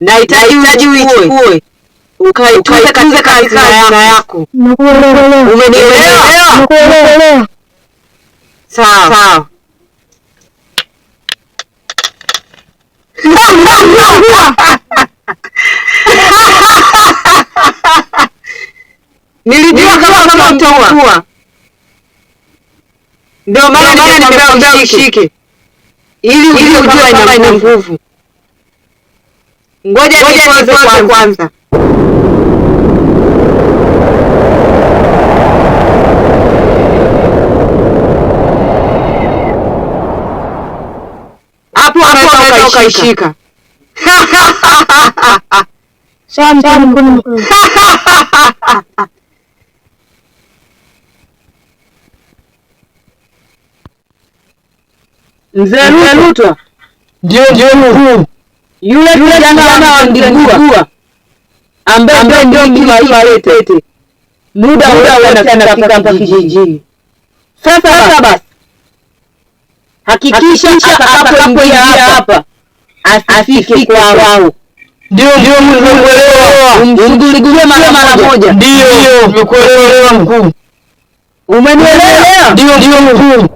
Nahitaji uichukue ukaitunze katika hazina yako. Umenielewa? Sawa. Nilijua kama utaua. Ndio maana nimekwambia ushike. Ili ujue kama ina nguvu. Ngoja nipoze kwanza. Hapo unaweza ukaishika. Mzee Ruto ndio mkuu. Yule kijana wa Ndigua ambaye ndio mkiwa lete. Muda anafika hapa kijijini. Sasa basi. Hakikisha atakapoingia hapa asifike kwao. Ndio mmekuelewa. Umshughulikie mara moja. Ndio mmekuelewa mkuu. Umenielewa? Ndio mkuu.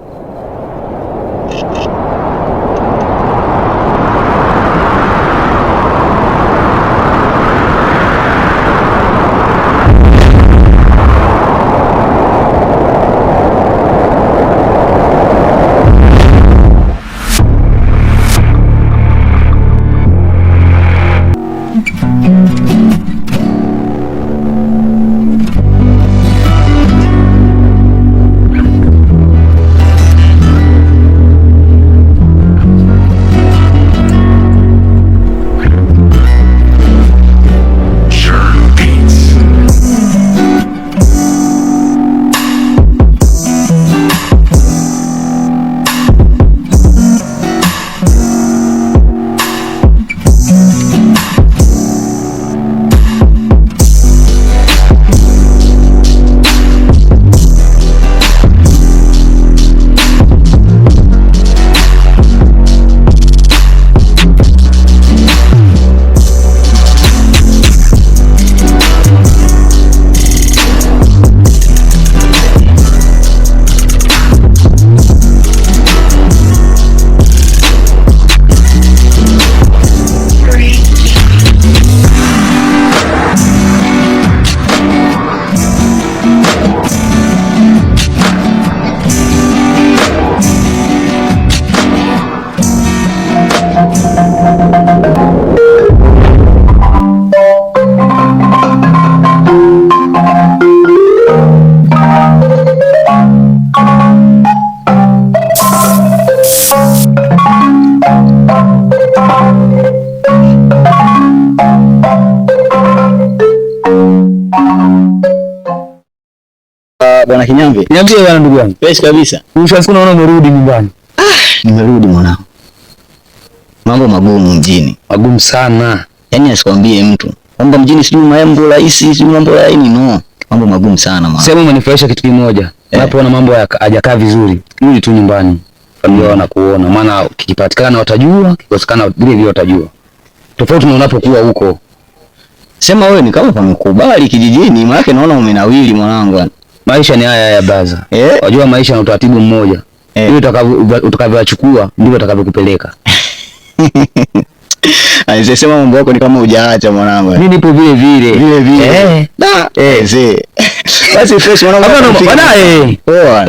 Bwana Kinyambi. Niambie bwana ndugu yangu. Fresh kabisa. Mwisho siku naona umerudi nyumbani. Nimerudi mwanangu. Mambo magumu mjini. Magumu sana. Yaani asikwambie mtu. Mambo mjini sijui mambo rahisi, sijui mambo ya nini no. Mambo magumu sana mwana. Sema umenifurahisha kitu kimoja. Unapoona mambo hayajakaa vizuri, rudi tu nyumbani. Familia wanakuona. Maana kikipatikana watajua, kikosekana vile vile watajua. Tofauti na unapokuwa huko. Sema wewe ni kama pamekubali kijijini, maana naona umenawili mwanangu. Maisha ni haya baza. Unajua maisha na utaratibu mmoja. Ndio utakavyochukua ndio utakavyokupeleka. Sema mambo yako ni kama hujaacha mwanangu. Mimi nipo vile vile. Mzee. Basi fresh mwanangu. Baadaye. Poa.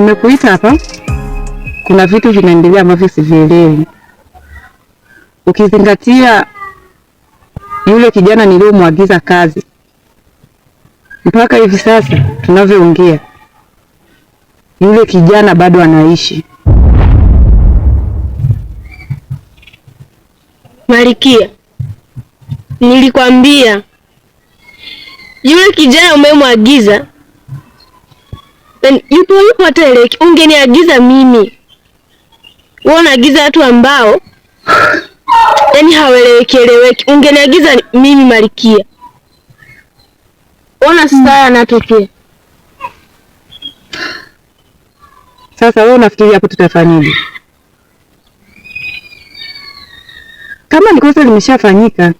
Nimekuita hapa, kuna vitu vinaendelea ambavyo sivielewi, ukizingatia yule kijana niliyomwagiza kazi mpaka hivi sasa tunavyoongea, yule kijana bado anaishi. Malikia, nilikwambia yule kijana umemwagiza yupo hata eleki. Ungeniagiza mimi, wewe unaagiza watu ambao haweleweki. Ungeniagiza mimi Malikia. Ona sasa anatokea. Sasa wewe unafikiri hapo tutafanyaje? Kama ni kosa limeshafanyika,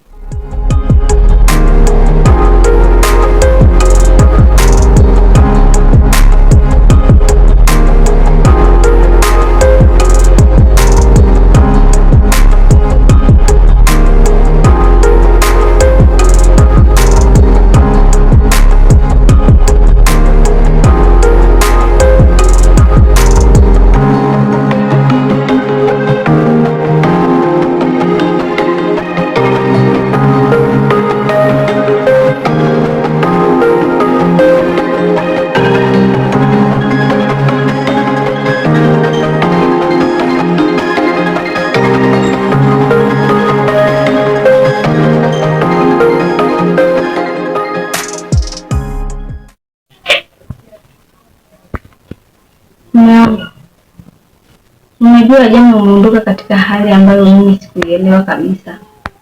unajua jana umeondoka katika hali ambayo mimi sikuelewa kabisa.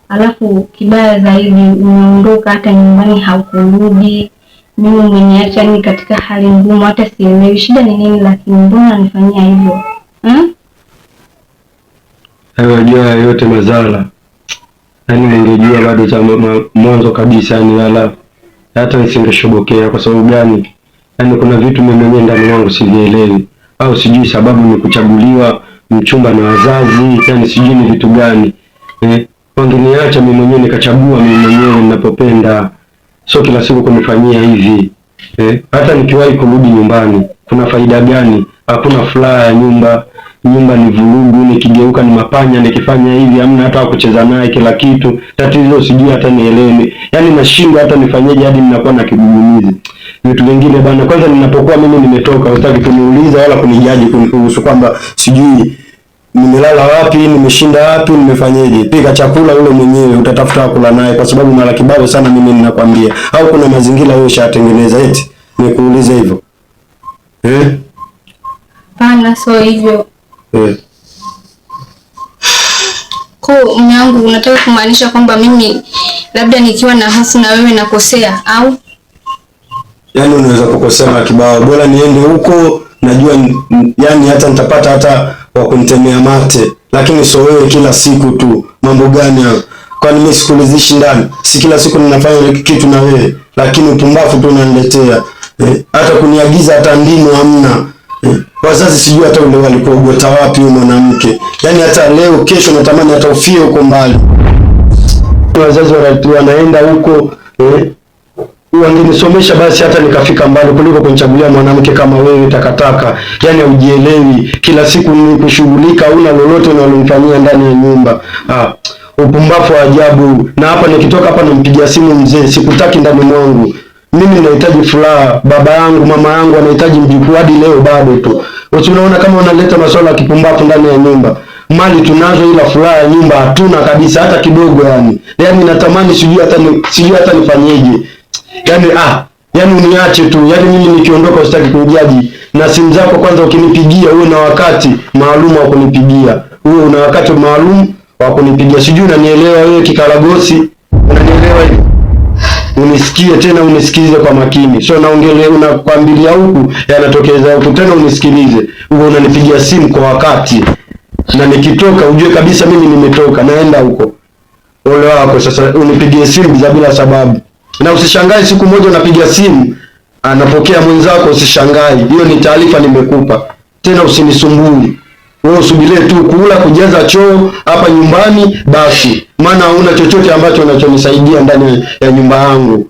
Alafu kibaya zaidi umeondoka hata nyumbani haukurudi. Mimi umeniacha ni katika hali ngumu, hata sielewi shida ni nini, lakini mbona unanifanyia hivyo? Unajua yote mazala. Ningejua bado cha mwanzo kabisa wala hata nisingeshobokea. Kwa sababu gani? Kuna vitu mimi mwenyewe ndani mwangu sivielewi, au sijui sababu ni kuchaguliwa mchumba na wazazi, sijui ni vitu gani. Wangeniacha mimi mwenyewe nikachagua mimi mwenyewe ninapopenda, sio kila siku kunifanyia hivi. Hata nikiwahi kurudi nyumbani kuna faida gani? Hakuna furaha ya nyumba ni vurugu, nikigeuka ni mapanya, nikifanya hivi hamna hata kucheza naye kila kitu. Tatizo sijui hata nielewe. Nashindwa hata nifanyeje hadi ninakuwa na kigugumizi. Vitu vingine bana, kwanza ninapokuwa mimi nimetoka, hutaki kuniuliza wala kunijaji kuhusu kwamba sijui nimelala wapi, nimeshinda wapi, nimefanyaje. Pika chakula yule mwenyewe utatafuta kula naye, kwa sababu mara kibao sana mimi ninakwambia. Au kuna mazingira wewe ushatengeneza eti nikuulize hivyo? Pana sio hivyo. Kwa mume wangu unataka kumaanisha kwamba mimi labda nikiwa na hofu na wewe nakosea au? Unaweza kukosea kibao, bora niende huko, najua hata nitapata hata wa kunitemea mate, lakini sio wewe kila siku tu. Mambo gani hayo? Kwani mimi sikulizishi ndani? Si kila siku ninafanya kitu na wewe, lakini upumbavu tu unaniletea. Hata kuniagiza hata ndimu hamna. Wazazi sijui hata ule walikuogota wapi huyo mwanamke. Hata leo kesho natamani hata ufie huko mbali. Wazazi wanaenda huko, wangenisomesha basi hata nikafika mbali kuliko kunichagulia mwanamke kama wewe takataka. Hujielewi, kila siku ni kushughulika, una lolote unalomfanyia ndani ya nyumba. Upumbavu wa ajabu. Na hapa nikitoka hapa nampigia simu mzee, sikutaki ndani mwangu. Mimi nahitaji furaha, baba yangu, mama yangu anahitaji mjukuu, hadi leo bado tu. Unaona kama unaleta masuala ya kipumbavu ndani ya nyumba. Mali tunazo ila furaha ya nyumba hatuna kabisa hata kidogo natamani sijui hata nifanyeje. Uniache tu. Mimi nikiondoka usitaki kujaji. Na simu zako kwanza ukinipigia uwe na wakati maalum wa kunipigia. Uwe una wakati maalum wa kunipigia. Sijui unanielewa wewe kikaragosi? Unanielewa hivi? Unisikie tena, unisikilize kwa makini. Sio naongelea unakwambilia huku yanatokeza huku, tena unisikilize. Uwe unanipigia simu kwa wakati. Na nikitoka ujue kabisa mimi nimetoka naenda huko. Ole wako sasa unipigie simu za bila sababu. Na usishangae siku moja unapiga simu anapokea mwenzako, usishangae. Hiyo ni taarifa nimekupa. Tena usinisumbui. Wewe usubirie tu kula, kujaza choo hapa nyumbani basi. Maana hauna chochote ambacho unachonisaidia ndani ya nyumba yangu.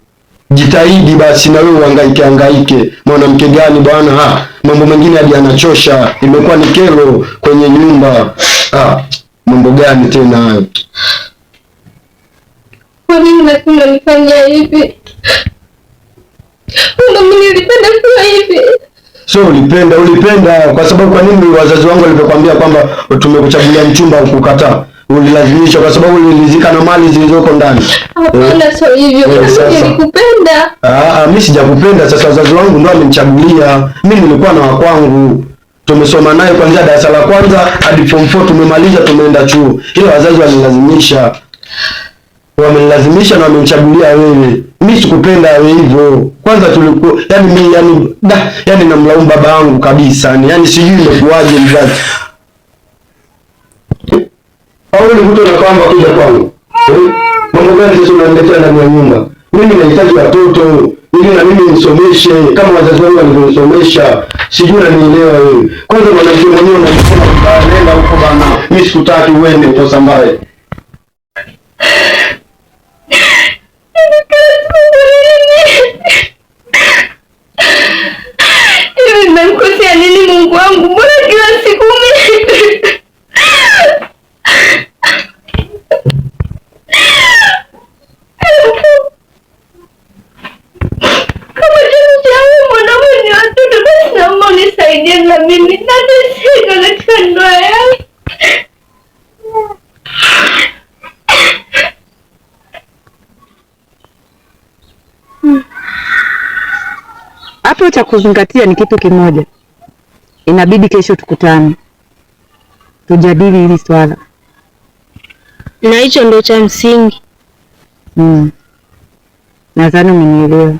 jitahidi basi na wewe hangaike. Mwanamke gani bwana? Mambo mengine hadi anachosha, imekuwa ni kero kwenye nyumba. Mambo gani tena hayo? Kwa nini unanifanyia hivi? Mimi nilipenda kuwa hivi. So ulipenda kwa sababu kwa nini wazazi wangu walipokuambia kwamba tumekuchagulia mchumba ukukataa? Ulilazimisha kwa sababu ulilizika na mali zilizoko ndani. Hapana, sio hivyo. Nilikupenda. Mimi sijakupenda. Sasa wazazi wangu ndio wamenichagulia. Mimi nilikuwa na wakwangu. Tumesoma naye kuanzia darasa la kwanza hadi form 4 tumemaliza, tumeenda chuo. Ila wazazi wamenilazimisha. Wamenilazimisha na wamenichagulia wewe. Mimi sikupenda wewe hivyo. Kwanza tulikuwa mimi namlaumu baba yangu kabisa. Yaani sijui imekuaje mzazi. Au ni mtu anakwamba kuja kwangu. Mambo gani sasa unaniletea ndani ya nyumba? Mimi nahitaji watoto ili na mimi nisomeshe kama wazazi wangu walivyosomesha. Sijui unanielewa wewe. Kwanza mwanamke mwenyewe unasema kwamba nenda huko bana. Mimi sikutaki uende ukosa mbaya. Hivi nimekosea nini Mungu wangu? Mbona kila siku unisaidie na mimi nateseka katika ndoa yangu. Hapo cha kuzingatia ni kitu kimoja. Inabidi kesho tukutane, tujadili hili swala, na hicho ndio cha msingi. Nadhani umenielewa.